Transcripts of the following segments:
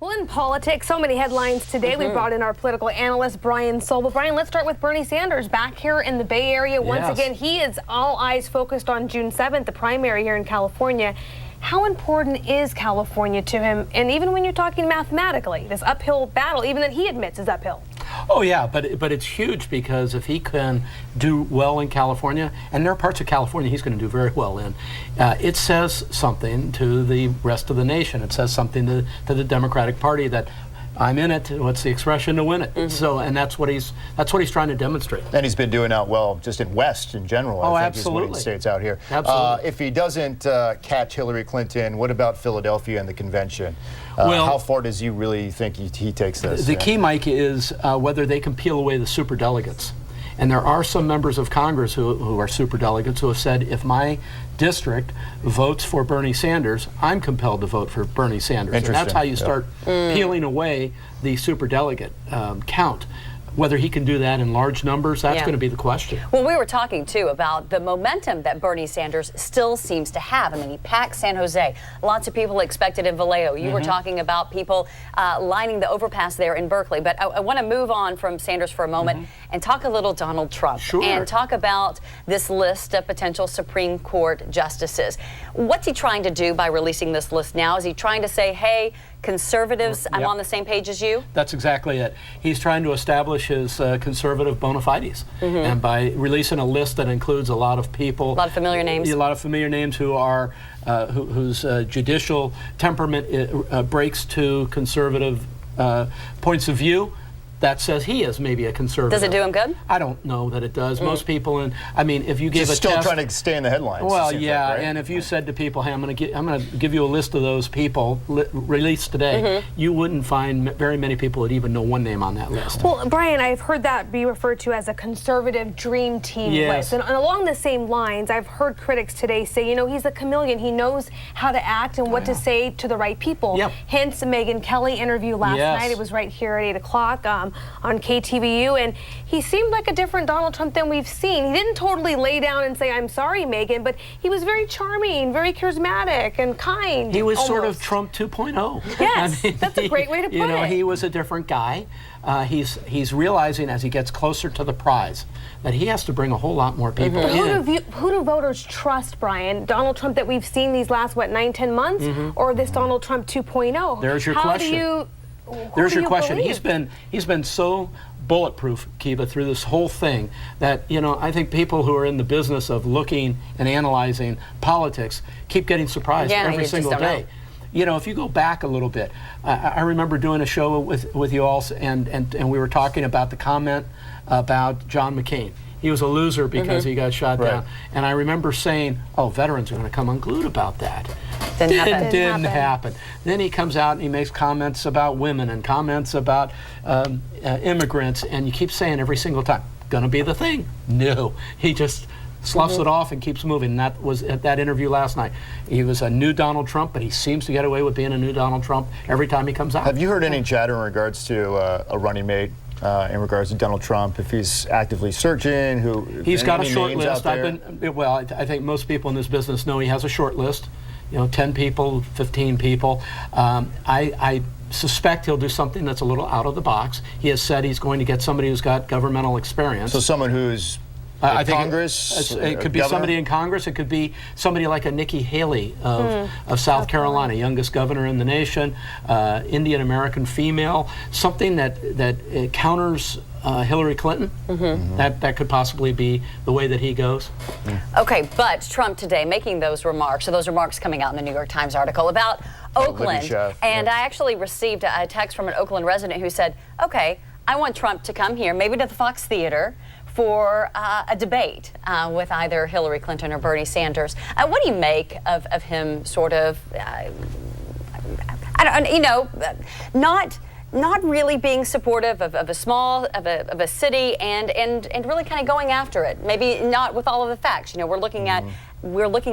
Well, in politics, so many headlines today. We brought in our political analyst, Brian Sobel. Brian, let's start with Bernie Sanders back here in the Bay Area. Once again, he is all eyes focused on June 7th, the primary here in California. How important is California to him? And even when you're talking mathematically, this uphill battle, even that he admits is uphill. Oh yeah, but it's huge, because if he can do well in California, and there are parts of California he's going to do very well in, it says something to the rest of the nation. It says something to the Democratic Party that I'm in it. What's the expression? To win it. So, and that's what he's trying to demonstrate. And he's been doing out well just in West in general. Oh, I think absolutely. he's winning states out here. Absolutely. If he doesn't catch Hillary Clinton, what about Philadelphia and the convention? Well, how far does he really think he takes this? The key, Mike, is whether they can peel away the superdelegates. And there are some members of Congress who are superdelegates who have said, if my district votes for Bernie Sanders, I'm compelled to vote for Bernie Sanders. And that's how you start peeling away the superdelegate count. Whether he can do that in large numbers, that's going to be the question. Well, we were talking, too, about the momentum that Bernie Sanders still seems to have. I mean, he packed San Jose. Lots of people expected in Vallejo. You were talking about people lining the overpass there in Berkeley. But I want to move on from Sanders for a moment and talk a little Donald Trump. And talk about this list of potential Supreme Court justices. What's he trying to do by releasing this list now? Is he trying to say, hey, conservatives, I'm on the same page as you? That's exactly it. He's trying to establish his conservative bona fides. And by releasing a list that includes a lot of people. A lot of familiar names. A lot of familiar names who are, whose judicial temperament breaks to conservative points of view. That says he is maybe a conservative. Does it do him good? I don't know that it does. Most people, I mean, if you give a still test, trying to stay in the headlines. Well, yeah, like, right? And if you said to people, "Hey, I'm going to give you a list of those people released today," you wouldn't find very many people that even know one name on that list. Well, Brian, I've heard that be referred to as a conservative dream team list. And along the same lines, I've heard critics today say, you know, he's a chameleon. He knows how to act and what to say to the right people. Hence, the Megyn Kelly interview last night. It was right here at 8 o'clock on KTVU, and he seemed like a different Donald Trump than we've seen. He didn't totally lay down and say, I'm sorry, Megyn, but he was very charming, very charismatic, and kind. He was sort of Trump 2.0. Yes, I mean, that's a great way to put it. You know, he was a different guy. He's realizing as he gets closer to the prize that he has to bring a whole lot more people in. Who do voters trust, Brian? Donald Trump that we've seen these last, 9-10 months, or this Donald Trump 2.0? There's your question. There's your question. Believe? He's been so bulletproof, Kiva, through this whole thing that, you know, I think people who are in the business of looking and analyzing politics keep getting surprised every single day. You know, if you go back a little bit, I remember doing a show with you all, and we were talking about the comment about John McCain. He was a loser because he got shot down. And I remember saying, oh, veterans are going to come unglued about that. Didn't happen. Then he comes out and he makes comments about women and comments about immigrants, and you keep saying every single time, gonna be the thing. No, he just sloughs it off and keeps moving. And that was at that interview last night. He was a new Donald Trump, but he seems to get away with being a new Donald Trump every time he comes out. Have you heard any chatter in regards to a running mate? In regards to Donald Trump, if he's actively searching, he's got a short list. I think most people in this business know he has a short list. You know, 10 people, 15 people. I suspect he'll do something that's a little out of the box. He has said he's going to get somebody who's got governmental experience. So someone who's Congress? It could be somebody in Congress. It could be somebody like a Nikki Haley of South Carolina, youngest governor in the nation, Indian American female, something that counters Hillary Clinton. That could possibly be the way that he goes. Okay, but Trump today making those remarks, so those remarks coming out in the New York Times article about Oakland. And I actually received a text from an Oakland resident who said, okay, I want Trump to come here, maybe to the Fox Theater, for a debate with either Hillary Clinton or Bernie Sanders. What do you make of him sort of, I don't, you know, not really being supportive of a city and really kind of going after it? Maybe not with all of the facts. You know, we're looking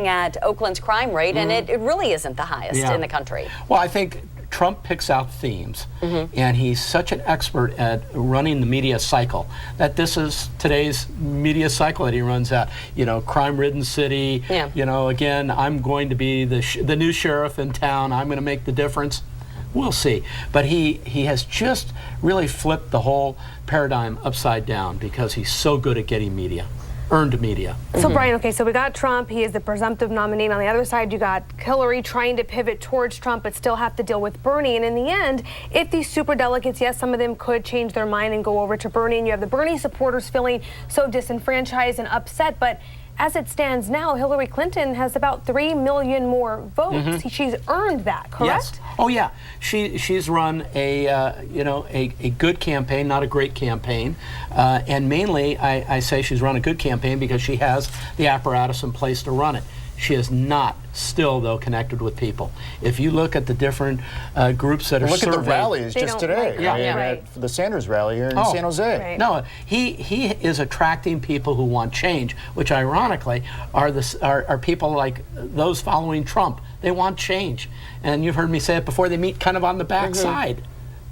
at Oakland's crime rate, and it really isn't the highest in the country. Well, I think Trump picks out themes, and he's such an expert at running the media cycle that this is today's media cycle that he runs out. You know, crime-ridden city. You know, again, I'm going to be the new sheriff in town. I'm going to make the difference. We'll see. But he has just really flipped the whole paradigm upside down because he's so good at getting media. Earned media. So Brian, okay, so we got Trump, he is the presumptive nominee, and on the other side you got Hillary trying to pivot towards Trump but still have to deal with Bernie, and in the end, if these superdelegates, yes, some of them could change their mind and go over to Bernie, and you have the Bernie supporters feeling so disenfranchised and upset, but as it stands now, Hillary Clinton has about 3 million more votes. She's earned that, correct? Yes. Oh yeah, she's run a good campaign, not a great campaign, and mainly I say she's run a good campaign because she has the apparatus in place to run it. She is not still, though, connected with people. If you look at the different groups that are look surveyed, at the rallies just today. Right. The Sanders rally here in San Jose. Right. No, he is attracting people who want change, which ironically are people like those following Trump. They want change, and you've heard me say it before. They meet kind of on the backside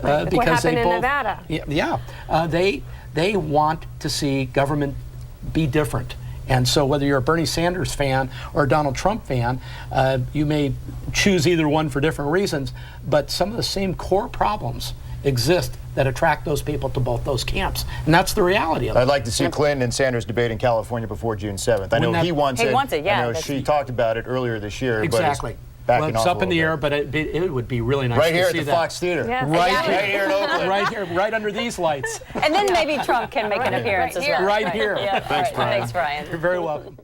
Like because what happened they in both, Nevada. they want to see government be different. And so whether you're a Bernie Sanders fan or a Donald Trump fan, you may choose either one for different reasons, but some of the same core problems exist that attract those people to both those camps. And that's the reality of it. I'd like to see Clinton and Sanders debate in California before June 7th. I know he wants it. He wants it, yeah. I know she talked about it earlier this year. Exactly. But well, it's up in the air, but it would be really nice right to here see at the that. Fox Theater. Yes. Right here in Oakland. Right here, right under these lights. And then maybe Trump can make an appearance as well. Right here. Yeah. Thanks, Brian. Thanks, Brian. You're very welcome.